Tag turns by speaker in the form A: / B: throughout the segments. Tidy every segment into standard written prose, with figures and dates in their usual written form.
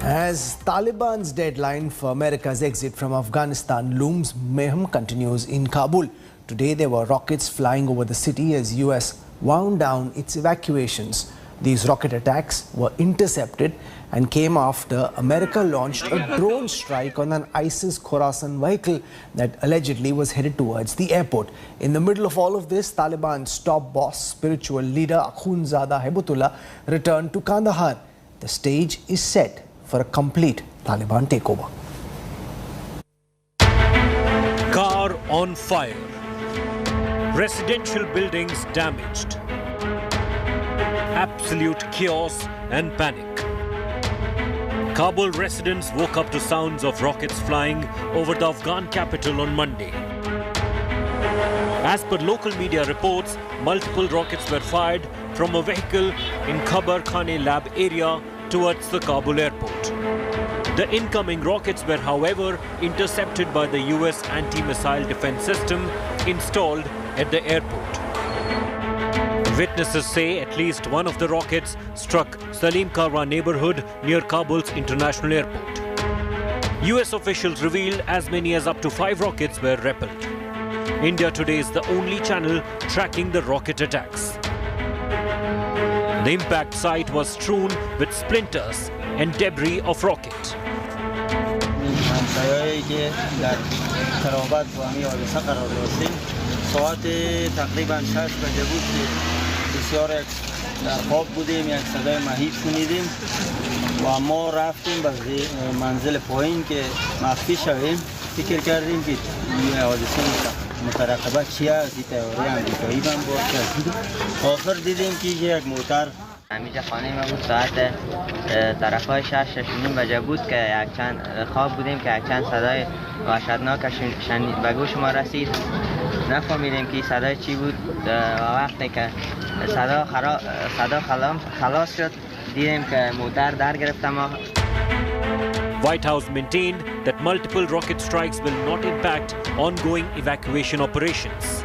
A: As Taliban's deadline for America's exit from Afghanistan looms, mayhem continues in Kabul. Today there were rockets flying over the city as US wound down its evacuations. These rocket attacks were intercepted and came after America launched a drone strike on an ISIS Khorasan vehicle that allegedly was headed towards the airport. In the middle of all of this, Taliban's top boss, spiritual leader Akhundzada Haibatullah, returned to Kandahar. The stage is set for a complete Taliban takeover.
B: Car on fire. Residential buildings damaged. Absolute chaos and panic. Kabul residents woke up to sounds of rockets flying over the Afghan capital on Monday. As per local media reports, multiple rockets were fired from a vehicle in Khabar Khane lab area towards the Kabul airport. The incoming rockets were, however, intercepted by the US anti-missile defense system installed at the airport. Witnesses say at least one of the rockets struck Salim Karwa neighborhood near Kabul's international airport. US officials revealed as many as up to 5 rockets were repelled. India today is the only channel tracking the rocket attacks. The impact site was strewn with splinters and debris of rocket.
C: همیشه خانه ما بود ساعت طرفای 6 بجه بود که یک چند خواب بودیم که یک چند صدای وحشتناک به گوش ما رسید. نفهمیدیم که صدای چی بود و وقتی که صدا خلاص شد دیدیم که موتر در گرفت ما.
B: White House maintained that multiple rocket strikes will not impact ongoing evacuation operations.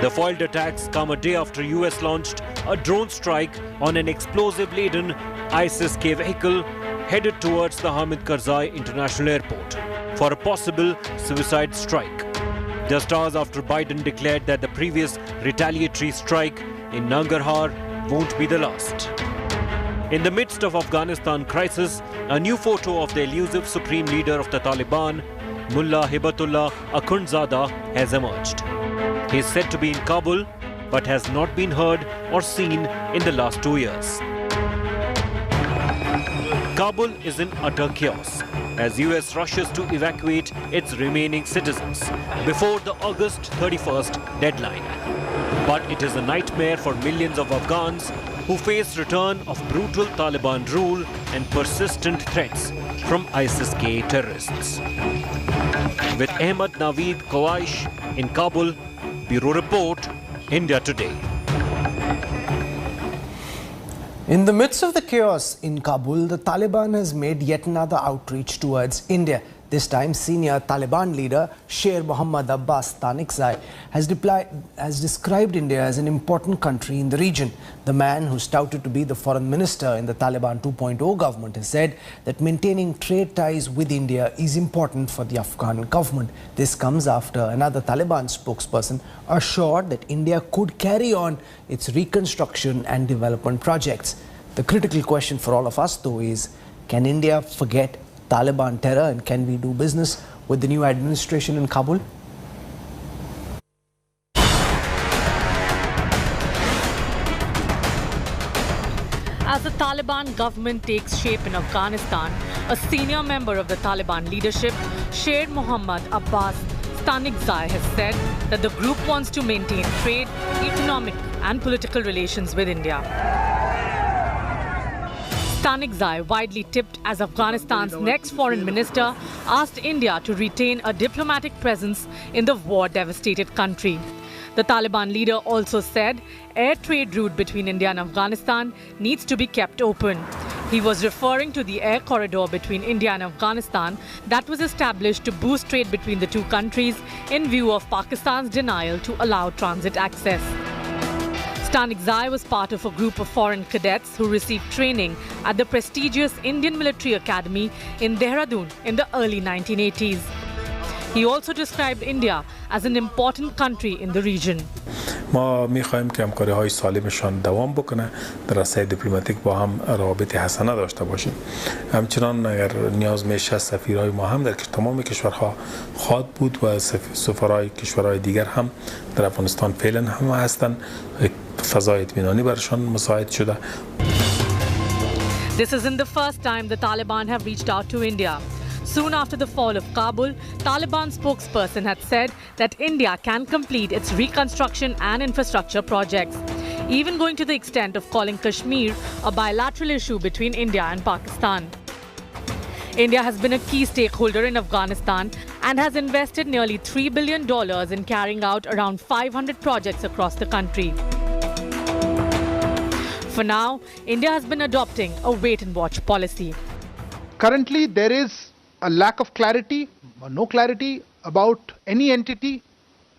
B: The foiled attacks come a day after US launched a drone strike on an explosive-laden ISIS-K vehicle headed towards the Hamid Karzai International Airport for a possible suicide strike. Just hours after Biden declared that the previous retaliatory strike in Nangarhar won't be the last. In the midst of Afghanistan crisis, a new photo of the elusive supreme leader of the Taliban, Mullah Hibatullah Akhundzada, has emerged. He is said to be in Kabul, but has not been heard or seen in the last 2 years. Kabul is in utter chaos as US rushes to evacuate its remaining citizens before the August 31st deadline. But it is a nightmare for millions of Afghans who face return of brutal Taliban rule and persistent threats from ISIS-K terrorists. With Ahmad Naveed Kawaish in Kabul, Bureau Report, India Today.
A: In the midst of the chaos in Kabul, the Taliban has made yet another outreach towards India. This time, senior Taliban leader Sher Mohammad Abbas Tanikzai has described India as an important country in the region. The man, who's touted to be the foreign minister in the Taliban 2.0 government, has said that maintaining trade ties with India is important for the Afghan government. This comes after another Taliban spokesperson assured that India could carry on its reconstruction and development projects. The critical question for all of us, though, is can India forget Taliban terror, and can we do business with the new administration in Kabul?
D: As the Taliban government takes shape in Afghanistan, a senior member of the Taliban leadership, Sher Mohammad Abbas Tanikzai, has said that the group wants to maintain trade, economic and political relations with India. Tanikzai, widely tipped as Afghanistan's next foreign minister, asked India to retain a diplomatic presence in the war-devastated country. The Taliban leader also said air trade route between India and Afghanistan needs to be kept open. He was referring to the air corridor between India and Afghanistan that was established to boost trade between the two countries in view of Pakistan's denial to allow transit access. Stanikzai was part of a group of foreign cadets who received training at the prestigious Indian Military Academy in Dehradun in the early 1980s. He also described India as an important country in the region.
E: ما می‌خوایم که همکاری‌های سالمشان دوام بکنه، در عرصه دیپلماتیک با هم روابط حسنه داشته باشیم. همچنان اگر نیاز میشه سفیرای ما هم در تمام کشورها خواهد بود و سفرای کشورهای دیگر هم در افغانستان فعلا هم هستند. فضای اطمینانی برشان مساعد شده.
D: This isn't the first time the Taliban have reached out to India. Soon after the fall of Kabul, Taliban spokesperson had said that India can complete its reconstruction and infrastructure projects, even going to the extent of calling Kashmir a bilateral issue between India and Pakistan. India has been a key stakeholder in Afghanistan and has invested nearly $3 billion in carrying out around 500 projects across the country. For now, India has been adopting a wait-and-watch policy.
F: Currently, there is a lack of clarity, or no clarity about any entity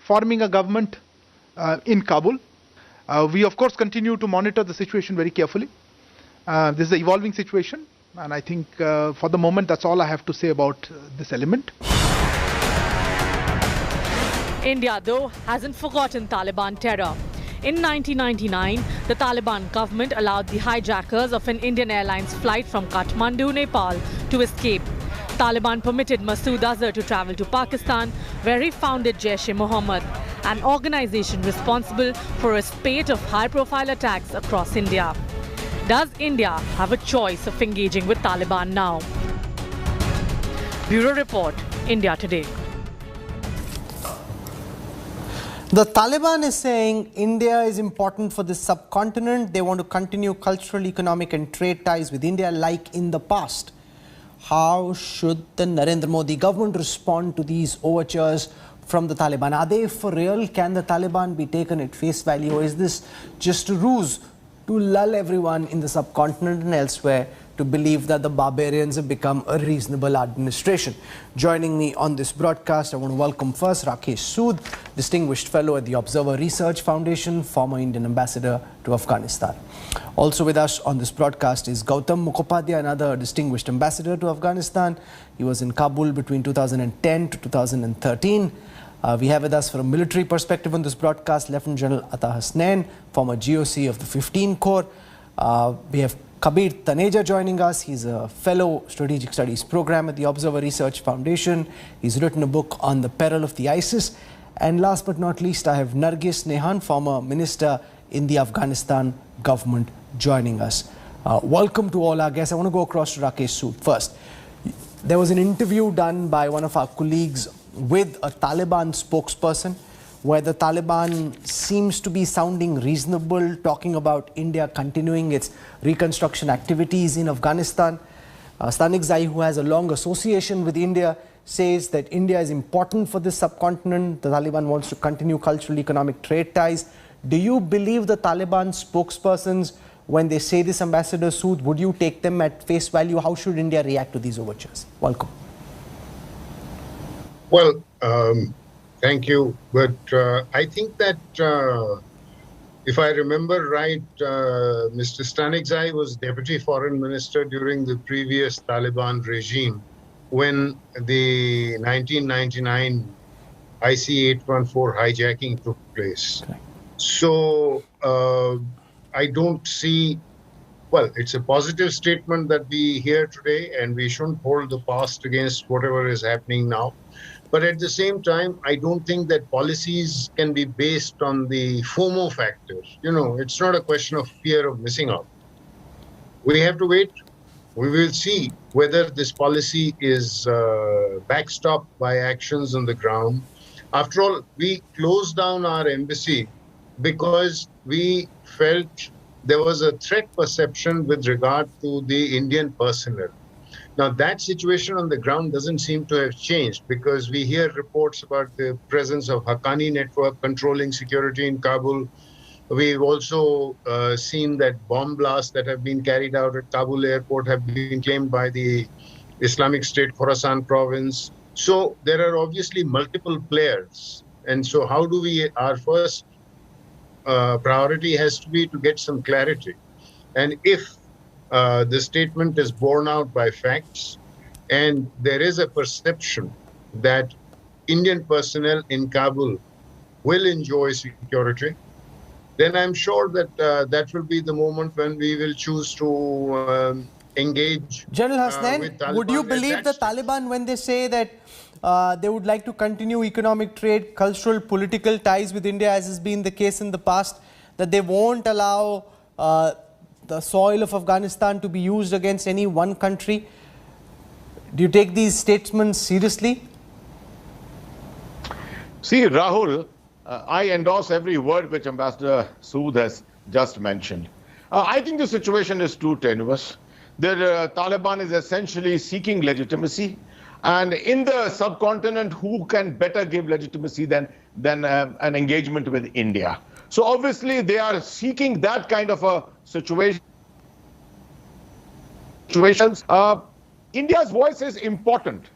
F: forming a government in Kabul. We of course continue to monitor the situation very carefully. This is an evolving situation, and I think for the moment that's all I have to say about this element.
D: India, though, hasn't forgotten Taliban terror. In 1999, the Taliban government allowed the hijackers of an Indian Airlines flight from Kathmandu, Nepal, to escape. Taliban permitted Masood Azhar to travel to Pakistan, where he founded Jaish-e-Mohammed, an organization responsible for a spate of high-profile attacks across India. Does India have a choice of engaging with Taliban now? Bureau Report, India Today.
A: The Taliban is saying India is important for this subcontinent. They want to continue cultural, economic and trade ties with India like in the past. How should the Narendra Modi government respond to these overtures from the Taliban? Are they for real? Can the Taliban be taken at face value? Or is this just a ruse to lull everyone in the subcontinent and elsewhere to believe that the barbarians have become a reasonable administration? Joining me on this broadcast, I want to welcome first Rakesh Sood, Distinguished Fellow at the Observer Research Foundation, former Indian Ambassador to Afghanistan. Also with us on this broadcast is Gautam Mukhopadhyay, another Distinguished Ambassador to Afghanistan. He was in Kabul between 2010 to 2013. We have with us from a military perspective on this broadcast Lieutenant General Ata Hasnain, former GOC of the 15 Corps. We have Kabir Taneja joining us. He's a fellow Strategic Studies program at the Observer Research Foundation. He's written a book on the peril of the ISIS. And last but not least, I have Nargis Nehan, former minister in the Afghanistan government, joining us. Welcome to all our guests. I want to go across to Rakesh Sood first. There was an interview done by one of our colleagues with a Taliban spokesperson where the Taliban seems to be sounding reasonable, talking about India continuing its reconstruction activities in Afghanistan. Stanikzai, who has a long association with India, says that India is important for this subcontinent. The Taliban wants to continue cultural, economic trade ties. Do you believe the Taliban spokespersons when they say this, Ambassador Sood? Would you take them at face value? How should India react to these overtures? Welcome.
G: Well, thank you. But I think that if I remember right, Mr. Stanikzai was Deputy Foreign Minister during the previous Taliban regime when the 1999 IC-814 hijacking took place. Okay. So I don't see, well, it's a positive statement that we hear today, and we shouldn't hold the past against whatever is happening now. But at the same time, I don't think that policies can be based on the FOMO factor. You know, it's not a question of fear of missing out. We have to wait. We will see whether this policy is backstopped by actions on the ground. After all, we closed down our embassy because we felt there was a threat perception with regard to the Indian personnel. Now, that situation on the ground doesn't seem to have changed because we hear reports about the presence of Haqqani network controlling security in Kabul. We've also seen that bomb blasts that have been carried out at Kabul airport have been claimed by the Islamic State Khorasan province. So there are obviously multiple players. And so how do we, our first priority has to be to get some clarity. And if the statement is borne out by facts, and there is a perception that Indian personnel in Kabul will enjoy security, then I'm sure that that will be the moment when we will choose to engage.
A: General Hasnain, would you believe the Taliban when they say that they would like to continue economic trade, cultural, political ties with India, as has been the case in the past, that they won't allow the soil of Afghanistan to be used against any one country? Do you take these statements seriously?
H: See, Rahul, I endorse every word which Ambassador Sood has just mentioned. I think the situation is too tenuous. The Taliban is essentially seeking legitimacy. And in the subcontinent, who can better give legitimacy than an engagement with India? So obviously, they are seeking that kind of a situation. India's voice is important.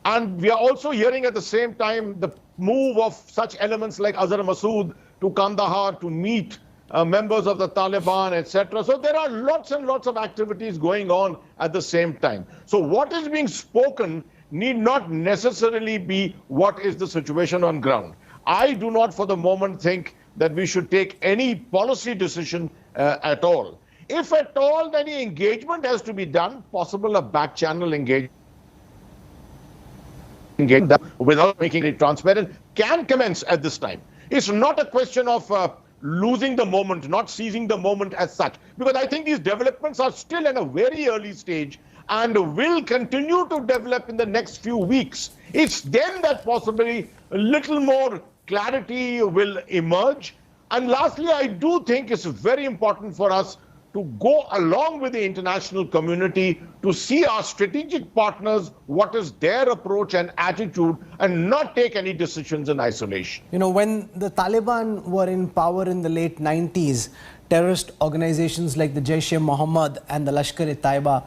H: And we are also hearing at the same time the move of such elements like Azhar Masood to Kandahar to meet members of the Taliban, etc. So there are lots and lots of activities going on at the same time. So what is being spoken need not necessarily be what is the situation on ground. I do not for the moment think that we should take any policy decision at all. If at all any engagement has to be done, possible a back channel engagement without making it transparent can commence at this time. It's not a question of losing the moment, not seizing the moment as such, because I think these developments are still in a very early stage and will continue to develop in the next few weeks. It's then that possibly a little more clarity will emerge. And lastly, I do think it's very important for us to go along with the international community to see our strategic partners, what is their approach and attitude, and not take any decisions in isolation.
A: You know, when the Taliban were in power in the late 90s, terrorist organizations like the Jaish-e-Mohammed and the Lashkar-e-Taiba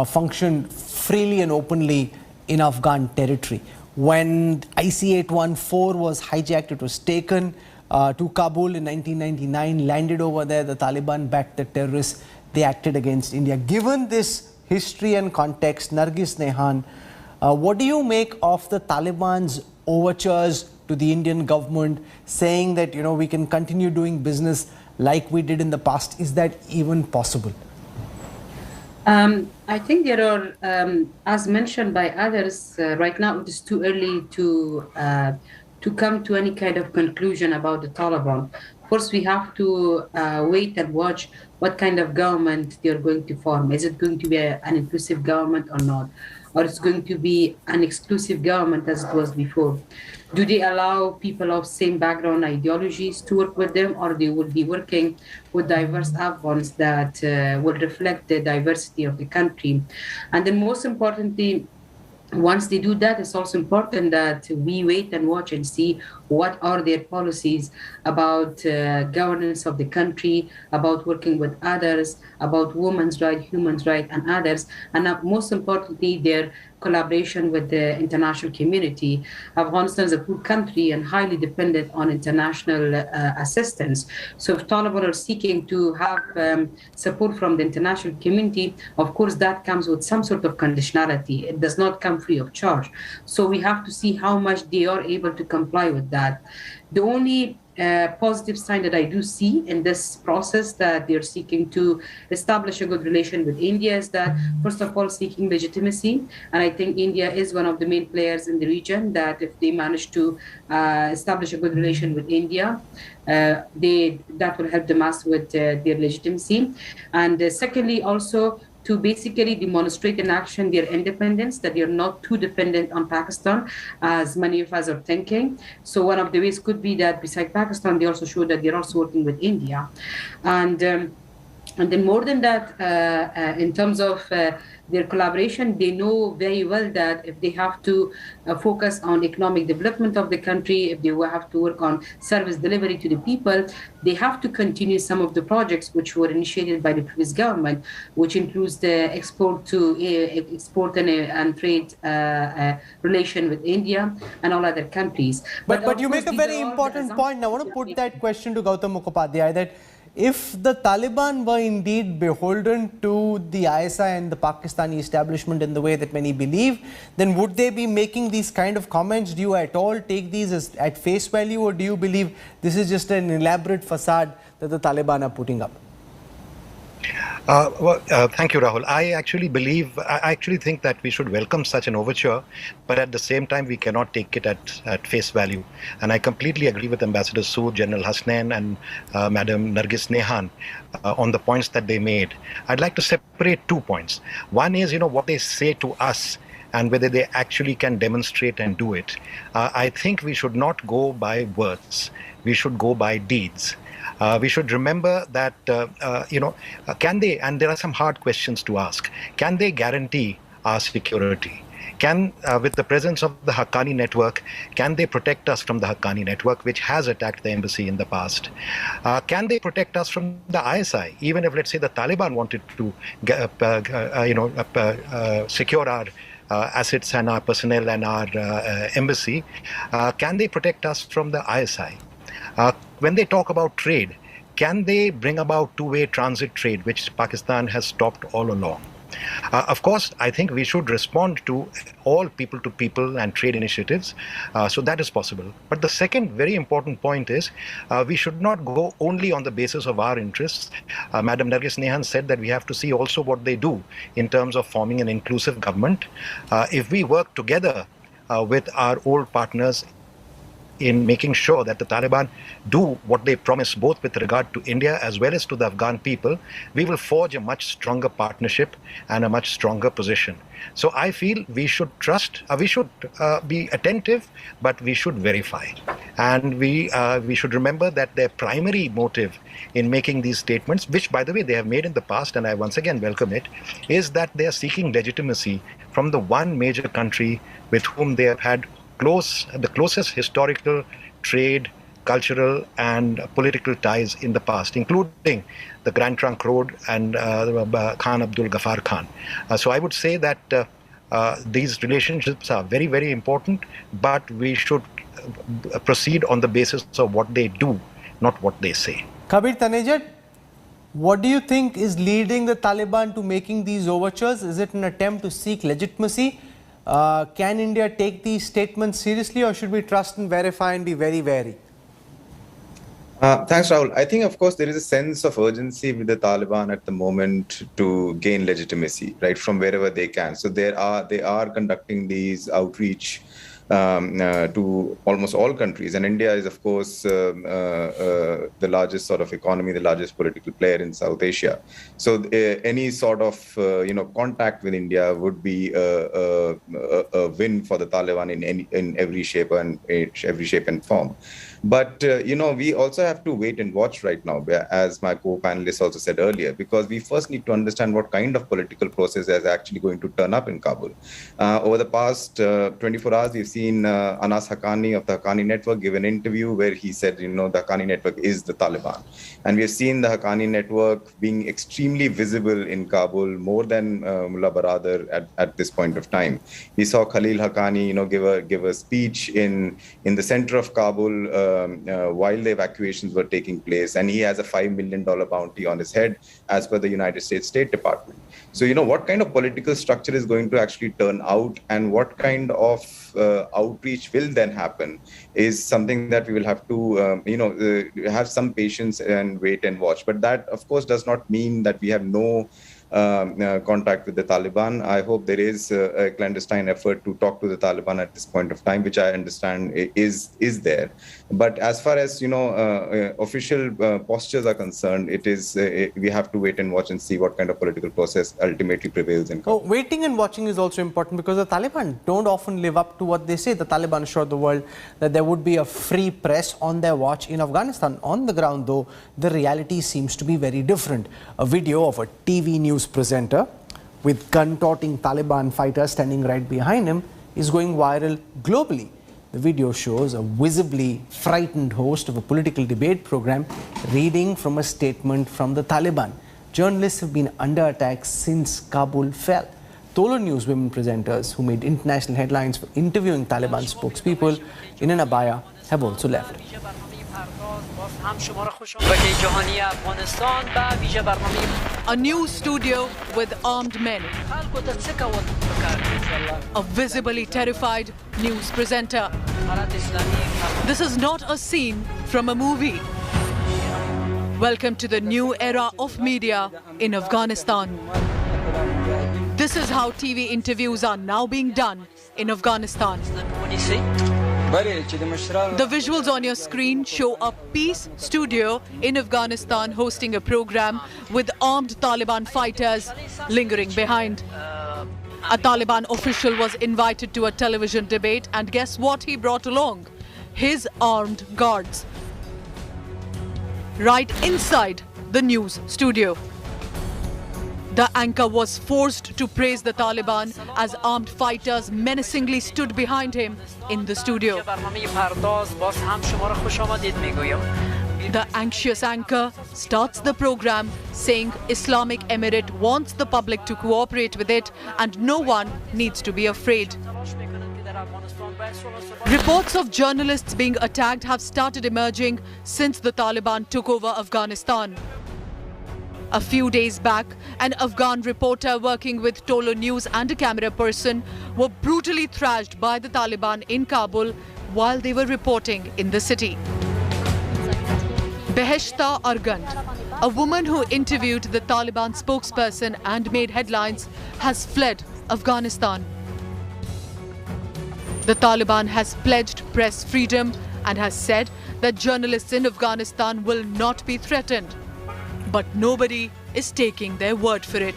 A: functioned freely and openly in Afghan territory. When IC-814 was hijacked, it was taken to Kabul in 1999, landed over there, the Taliban backed the terrorists, they acted against India. Given this history and context, Nargis Nehan, what do you make of the Taliban's overtures to the Indian government saying that, you know, we can continue doing business like we did in the past? Is that even possible?
I: I think there are, as mentioned by others, right now it is too early to come to any kind of conclusion about the Taliban. Of course, we have to wait and watch what kind of government they are going to form. Is it going to be an inclusive government or not? Or it's going to be an exclusive government as it was before? Do they allow people of same background ideologies to work with them, or they will be working with diverse Afghans that will reflect the diversity of the country? And then most importantly, once they do that, it's also important that we wait and watch and see what are their policies about governance of the country, about working with others, about women's rights, human rights, and others, and most importantly, their collaboration with the international community. Afghanistan is a poor country and highly dependent on international assistance. So if Taliban are seeking to have support from the international community, of course, that comes with some sort of conditionality. It does not come free of charge. So we have to see how much they are able to comply with that. The only positive sign that I do see in this process that they're seeking to establish a good relation with India is that, first of all, seeking legitimacy. And I think India is one of the main players in the region that if they manage to establish a good relation with India, that will help them us with their legitimacy. And secondly, also, to basically demonstrate in action their independence, that they're not too dependent on Pakistan, as many of us are thinking. So one of the ways could be that beside Pakistan, they also show that they're also working with India. And And then more than that, in terms of their collaboration, they know very well that if they have to focus on economic development of the country, if they will have to work on service delivery to the people, they have to continue some of the projects which were initiated by the previous government, which includes the export and trade relation with India and all other countries.
A: But you make a very important point. I want to put that question to Gautam Mukhopadhyay, that if the Taliban were indeed beholden to the ISI and the Pakistani establishment in the way that many believe, then would they be making these kind of comments? Do you at all take these as at face value, or do you believe this is just an elaborate facade that the Taliban are putting up?
J: Thank you, Rahul. I actually think that we should welcome such an overture, but at the same time, we cannot take it at face value. And I completely agree with Ambassador Sood, General Hasnain, and Madam Nargis Nehan on the points that they made. I'd like to separate 2 points. One is, what they say to us and whether they actually can demonstrate and do it. I think we should not go by words. We should go by deeds. We should remember that, can they, and there are some hard questions to ask, can they guarantee our security? Can, with the presence of the Haqqani network, can they protect us from the Haqqani network, which has attacked the embassy in the past? Can they protect us from the ISI, even if, let's say, the Taliban wanted to, secure our assets and our personnel and our embassy? Can they protect us from the ISI? When they talk about trade, can they bring about two-way transit trade, which Pakistan has stopped all along? Of course, I think we should respond to all people-to-people and trade initiatives, so that is possible. But the second very important point is we should not go only on the basis of our interests. Madam Nargis Nehan said that we have to see also what they do in terms of forming an inclusive government. If we work together with our old partners in making sure that the Taliban do what they promise, both with regard to India as well as to the Afghan people, we will forge a much stronger partnership and a much stronger position. So I feel we should trust, we should be attentive, but we should verify. And we should remember that their primary motive in making these statements, which by the way they have made in the past, and I once again welcome it, is that they are seeking legitimacy from the one major country with whom they have had the closest historical, trade, cultural and political ties in the past, including the Grand Trunk Road and Khan Abdul Ghaffar Khan. So I would say that these relationships are very, very important, but we should proceed on the basis of what they do, not what they say.
A: Kabir Taneja, what do you think is leading the Taliban to making these overtures? Is it an attempt to seek legitimacy? Can India take these statements seriously, or should we trust and verify and be very wary?
K: Thanks, Rahul. I think, of course, there is a sense of urgency with the Taliban at the moment to gain legitimacy, right, from wherever they can. So they are conducting these outreach to almost all countries, and India is, of course, the largest sort of economy, the largest political player in South Asia. So any sort of contact with India would be a win for the Taliban in every shape and form. But we also have to wait and watch right now, as my co-panelist also said earlier, because we first need to understand what kind of political process is actually going to turn up in Kabul. Over the past 24 hours, we've seen Anas Haqqani of the Haqqani network give an interview where he said, the Haqqani network is the Taliban. And we've seen the Haqqani network being extremely visible in Kabul, more than Mullah Baradar at this point of time. We saw Khalil Haqqani, give a speech in the center of Kabul while the evacuations were taking place, and he has a $5 million bounty on his head, as per the United States State Department. So, what kind of political structure is going to actually turn out, and what kind of outreach will then happen, is something that we will have to, have some patience and wait and watch. But that, of course, does not mean that we have no contact with the Taliban. I hope there is a clandestine effort to talk to the Taliban at this point of time, which I understand is there. But as far as official postures are concerned, it is we have to wait and watch and see what kind of political process ultimately prevails in Kabul.
A: Waiting and watching is also important because the Taliban don't often live up to what they say. The Taliban assured the world that there would be a free press on their watch in Afghanistan. On the ground, though, the reality seems to be very different. A video of a TV news presenter with gun-toting Taliban fighters standing right behind him is going viral globally. The video shows a visibly frightened host of a political debate program reading from a statement from the Taliban. Journalists have been under attack since Kabul fell. Tolo News women presenters who made international headlines for interviewing Taliban spokespeople in an abaya have also left.
L: A new studio with armed men. A visibly terrified news presenter. This is not a scene from a movie. Welcome to the new era of media in Afghanistan. This is how TV interviews are now being done in Afghanistan. The visuals on your screen show a peace studio in Afghanistan hosting a program with armed Taliban fighters lingering behind. A Taliban official was invited to a television debate, and guess what he brought along? His armed guards. Right inside the news studio. The anchor was forced to praise the Taliban as armed fighters menacingly stood behind him in the studio. The anxious anchor starts the program saying Islamic Emirate wants the public to cooperate with it and no one needs to be afraid. Reports of journalists being attacked have started emerging since the Taliban took over Afghanistan. A few days back, an Afghan reporter working with Tolo News and a camera person were brutally thrashed by the Taliban in Kabul while they were reporting in the city. Beheshta Argand, a woman who interviewed the Taliban spokesperson and made headlines, has fled Afghanistan. The Taliban has pledged press freedom and has said that journalists in Afghanistan will not be threatened. But nobody is taking their word for it.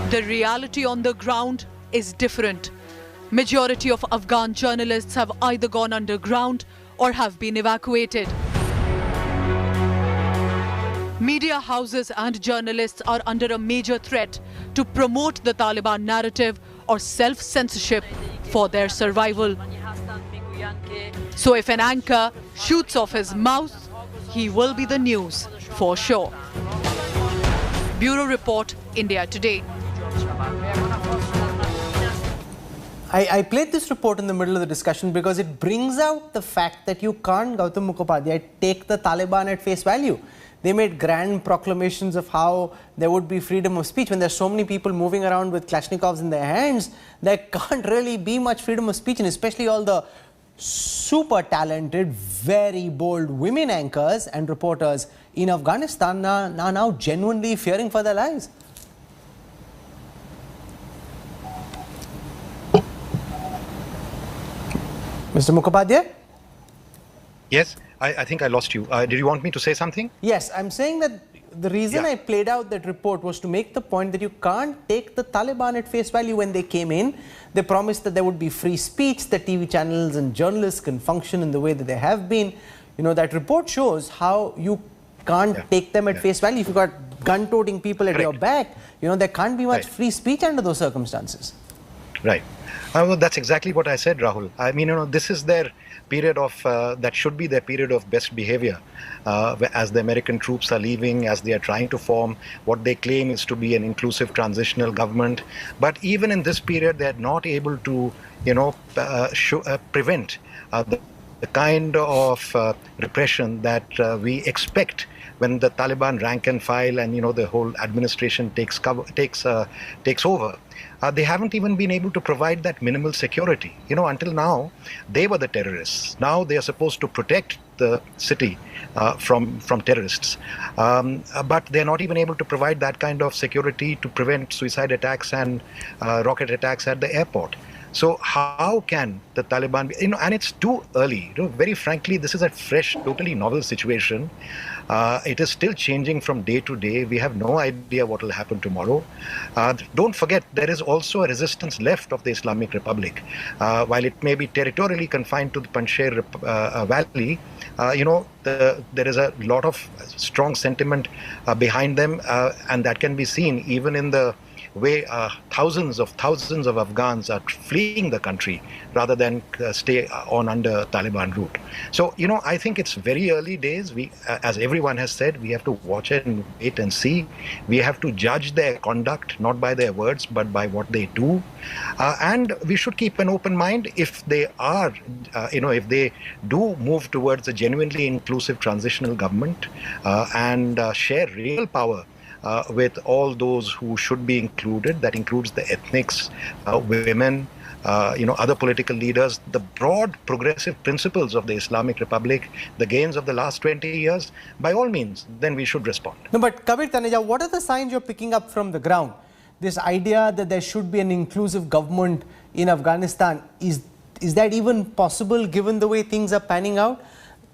L: The reality on the ground is different. Majority of Afghan journalists have either gone underground or have been evacuated. Media houses and journalists are under a major threat to promote the Taliban narrative or self-censorship for their survival. So if an anchor shoots off his mouth, he will be the news for sure. Bureau Report, India Today.
A: I played this report in the middle of the discussion because it brings out the fact that you can't, Gautam Mukhopadhyay, take the Taliban at face value. They made grand proclamations of how there would be freedom of speech. When there's so many people moving around with Kalashnikovs in their hands, there can't really be much freedom of speech, and especially all the super talented, very bold women anchors and reporters in Afghanistan are now genuinely fearing for their lives. Mr. Mukhopadhyay?
J: Yes, I think I lost you. Did you want me to say something?
A: Yes, I'm saying that the reason I played out that report was to make the point that you can't take the Taliban at face value. When they came in, they promised that there would be free speech, that TV channels and journalists can function in the way that they have been. You know, that report shows how you can't take them at face value. If you've got gun-toting people at your back, you know, there can't be much free speech under those circumstances.
J: Right. Well, that's exactly what I said, Rahul. I mean, you know, this is their period of, that should be their period of best behavior. As the American troops are leaving, as they are trying to form what they claim is to be an inclusive transitional government. But even in this period, they're not able to, you know, prevent the kind of repression that we expect when the Taliban rank and file and the whole administration takes over, they haven't even been able to provide that minimal security. Until now, they were the terrorists. Now they are supposed to protect the city from terrorists, but they're not even able to provide that kind of security to prevent suicide attacks and rocket attacks at the airport. So how can the Taliban be, and it's too early. Very frankly, this is a fresh, totally novel situation. It is still changing from day to day. We have no idea what will happen tomorrow. Don't forget, there is also a resistance left of the Islamic Republic. While it may be territorially confined to the Panjshir Valley, there is a lot of strong sentiment behind them, and that can be seen even in the way thousands of Afghans are fleeing the country rather than stay on under Taliban route. So, I think it's very early days. We, as everyone has said, we have to watch it and wait and see. We have to judge their conduct, not by their words, but by what they do. And we should keep an open mind if they are, if they do move towards a genuinely inclusive transitional government and share real power with all those who should be included. That includes the ethnics, women, other political leaders, the broad progressive principles of the Islamic Republic, the gains of the last 20 years. By all means, then we should respond.
A: No, but Kabir Taneja, what are the signs you're picking up from the ground? This idea that there should be an inclusive government in Afghanistan, is that even possible given the way things are panning out?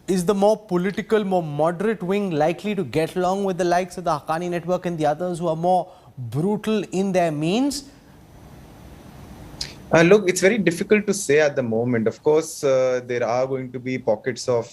A: Is the more political, more moderate wing likely to get along with the likes of the Haqqani network and the others who are more brutal in their means?
K: Look, it's very difficult to say at the moment. Of course, there are going to be pockets of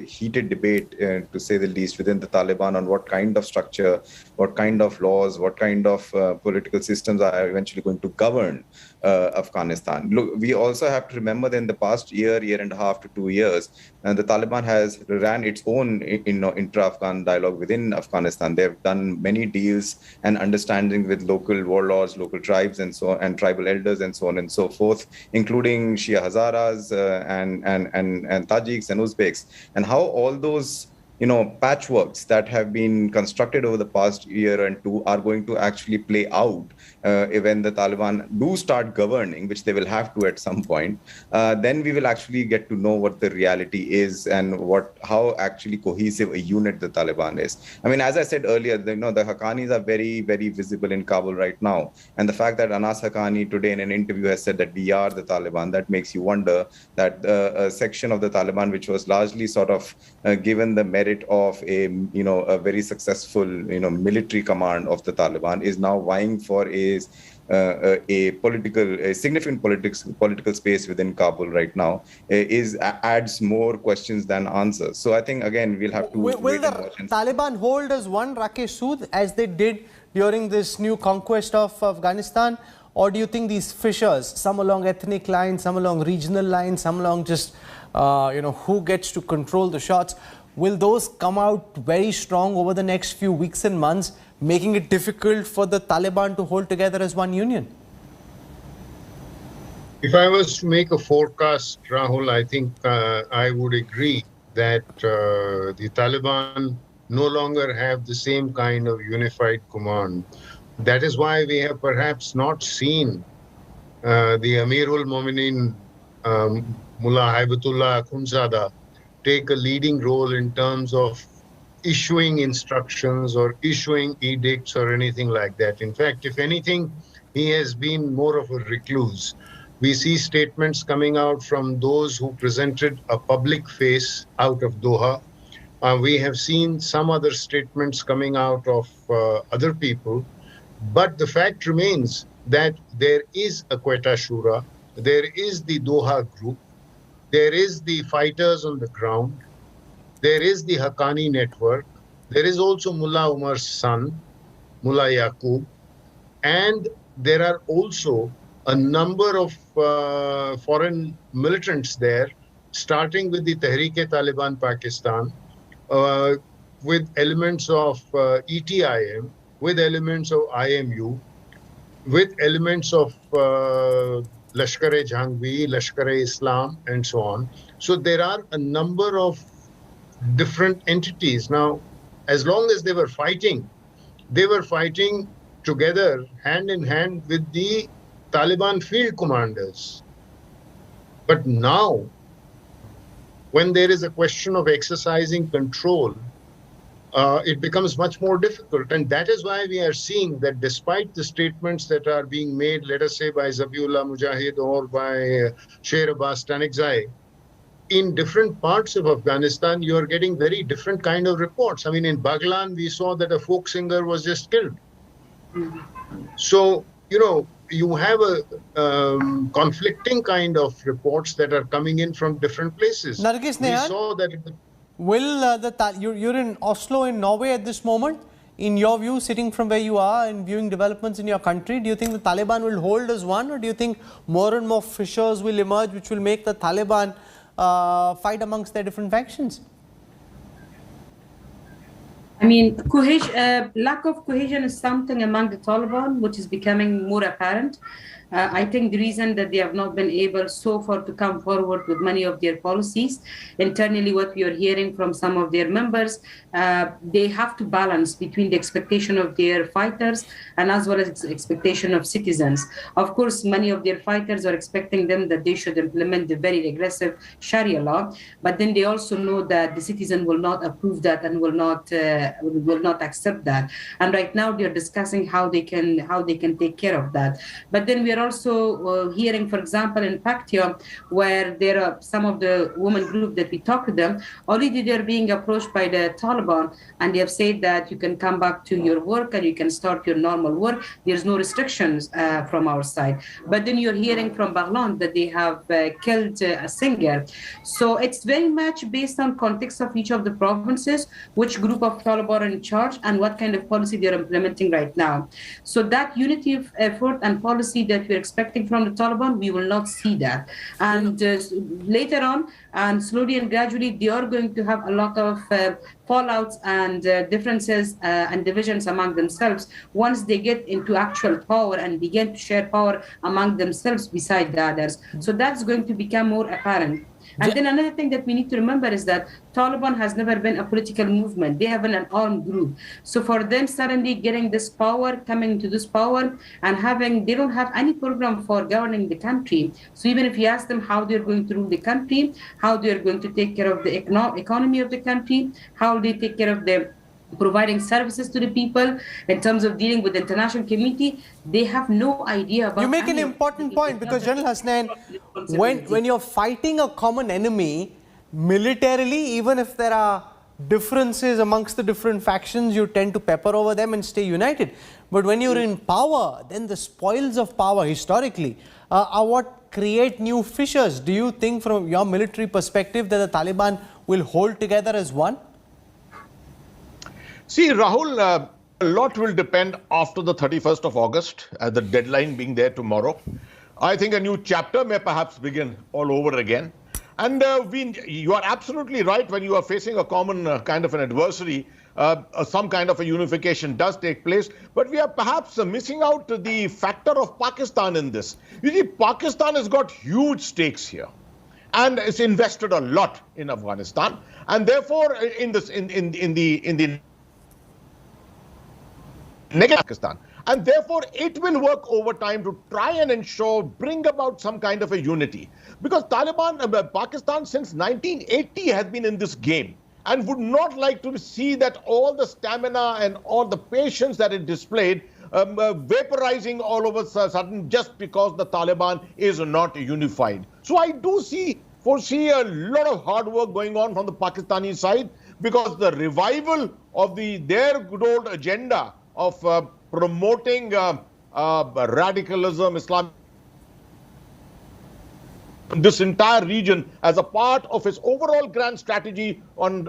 K: heated debate, to say the least, within the Taliban on what kind of structure, what kind of laws, what kind of political systems are eventually going to govern Afghanistan. Look, we also have to remember that in the past year and a half to 2 years, the Taliban has ran its own intra-Afghan dialogue within Afghanistan. They've done many deals and understanding with local warlords, local tribes, and so on, and tribal elders, and so on and so forth, including Shia Hazaras and Tajiks and Uzbeks, and how all those patchworks that have been constructed over the past year and two are going to actually play out when the Taliban do start governing, which they will have to at some point. Then we will actually get to know what the reality is and how actually cohesive a unit the Taliban is. I mean, as I said earlier, the Haqqanis are very, very visible in Kabul right now. And the fact that Anas Haqqani today in an interview has said that we are the Taliban, that makes you wonder that a section of the Taliban, which was largely sort of given the merit of a very successful military command of the Taliban, is now vying for a significant political space within Kabul right now, adds more questions than answers. So I think again we'll have to
A: will the Taliban hold as one Rakesh Sood as they did during this new conquest of Afghanistan? Or do you think these fissures, some along ethnic lines, some along regional lines, some along just who gets to control the shots, will those come out very strong over the next few weeks and months, making it difficult for the Taliban to hold together as one union?
G: If I was to make a forecast, Rahul, I think I would agree that the Taliban no longer have the same kind of unified command. That is why we have perhaps not seen the Amirul Momineen Mullah Haibatullah Akhundzada take a leading role in terms of issuing instructions or issuing edicts or anything like that. In fact, if anything, he has been more of a recluse. We see statements coming out from those who presented a public face out of Doha. We have seen some other statements coming out of other people. But the fact remains that there is a Quetta Shura, there is the Doha group, there is the fighters on the ground, there is the Haqqani network, there is also Mullah Umar's son, Mullah Yaqub, and there are also a number of foreign militants there, starting with the Tehreek-e-Taliban Pakistan, with elements of ETIM, with elements of IMU, with elements of Lashkar-e-Jhangvi, Lashkar-e-Islam, and so on. So there are a number of different entities. Now, as long as they were fighting together, hand in hand with the Taliban field commanders. But now, when there is a question of exercising control, it becomes much more difficult. And that is why we are seeing that despite the statements that are being made, let us say by Zabihullah Mujahid or by Sher Abbas Tanikzai, in different parts of Afghanistan, you are getting very different kind of reports. I mean, in Baghlan, we saw that a folk singer was just killed. So, you have a conflicting kind of reports that are coming in from different places.
A: Nargis
G: We
A: Nehan,
G: saw that
A: you're in Oslo in Norway at this moment. In your view, sitting from where you are and viewing developments in your country, do you think the Taliban will hold as one, or do you think more and more fissures will emerge which will make the Taliban fight amongst their different factions?
I: I mean, lack of cohesion is something among the Taliban which is becoming more apparent. I think the reason that they have not been able so far to come forward with many of their policies, internally what we are hearing from some of their members, they have to balance between the expectation of their fighters and as well as expectation of citizens. Of course, many of their fighters are expecting them that they should implement the very regressive Sharia law, but then they also know that the citizen will not approve that and will not accept that. And right now they are discussing how they can take care of that. But then we are also hearing, for example, in Paktia, where there are some of the women group that we talk to them, already they're being approached by the Taliban, and they have said that you can come back to your work and you can start your normal work. There's no restrictions from our side. But then you're hearing from Baghlan that they have killed a singer. So it's very much based on context of each of the provinces, which group of Taliban are in charge and what kind of policy they're implementing right now. So that unity of effort and policy that we're expecting from the Taliban, we will not see that. And later on, and slowly and gradually, they are going to have a lot of fallouts and differences and divisions among themselves once they get into actual power and begin to share power among themselves beside the others. So that's going to become more apparent. And then another thing that we need to remember is that Taliban has never been a political movement. They have been an armed group. So for them suddenly getting this power, coming to this power and they don't have any program for governing the country. So even if you ask them how they're going to rule the country, how they're going to take care of the economy of the country, how they take care of the providing services to the people in terms of dealing with the international community, they have no idea about.
A: You make an important point, because General Hasnain, when you're fighting a common enemy militarily, even if there are differences amongst the different factions, you tend to pepper over them and stay united. But when you're in power, then the spoils of power historically are what create new fissures. Do you think from your military perspective that the Taliban will hold together as one?
H: See, Rahul, a lot will depend after the 31st of August, the deadline being there tomorrow. I think a new chapter may perhaps begin all over again. And you are absolutely right, when you are facing a common kind of an adversary, some kind of a unification does take place. But we are perhaps missing out the factor of Pakistan in this. You see, Pakistan has got huge stakes here and it's invested a lot in Afghanistan. And therefore, in the negative Pakistan. And therefore, it will work over time to try and bring about some kind of a unity. Because Pakistan since 1980 has been in this game and would not like to see that all the stamina and all the patience that it displayed vaporizing all of a sudden just because the Taliban is not unified. So I do foresee a lot of hard work going on from the Pakistani side, because the revival of their good old agenda of promoting radicalism, Islam, this entire region as a part of its overall grand strategy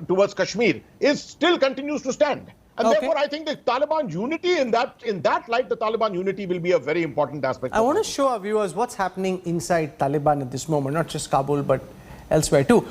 H: towards Kashmir still continues to stand. And therefore, I think the Taliban unity in that light, the Taliban unity will be a very important aspect.
A: I want to show our viewers what's happening inside Taliban at this moment, not just Kabul, but elsewhere too.